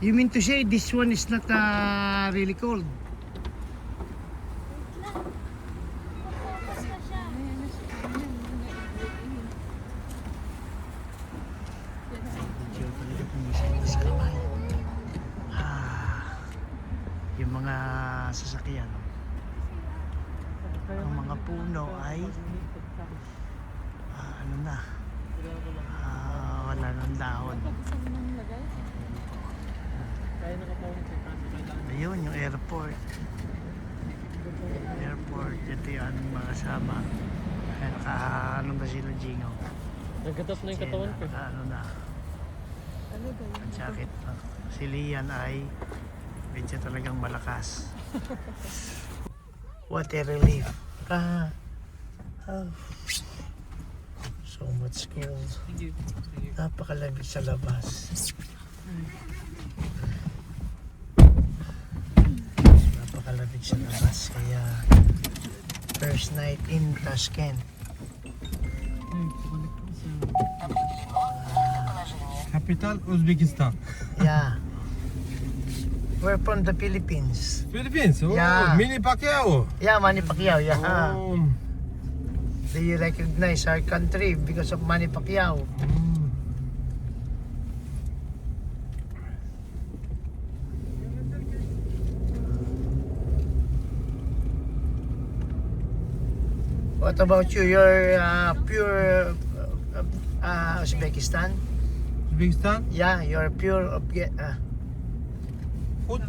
You mean to say this one is not really cold? Medyo talaga pumisipit sa kamay. Yung mga sasakyan. Ang mga puno ay ano na, wala ng dahon. Kaya nakapawin sa kaso kailangan. Ayun, yung airport. Airport, ito yung aming mga kasama. Kaya naka-ano ba sila, Jingo? Nagkatap na yung katawan ko. Ano na, Ano ba yun? ang jacket pa. Si Lian ay medyo talagang malakas. What a relief. Oh. So much cold. Thank you. Thank you. Napakalamig sa labas. Napakalamig sa labas. Kaya first night in Tashkent. Capital Uzbekistan. Yeah. We're from the Philippines. Philippines. Oh, Yeah. Mini Pacquiao. Yeah, Manny Pacquiao. Yeah. Oh. Do you recognize our country because of Manny Pacquiao? Mm. What about you? You're pure Uzbekistan? Uzbekistan. Yeah, you're pure Food.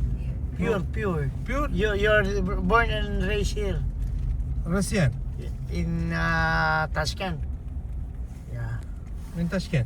pure. Pure. You're born and raised here Russian. in Tashkent. Yeah. In Tashkent.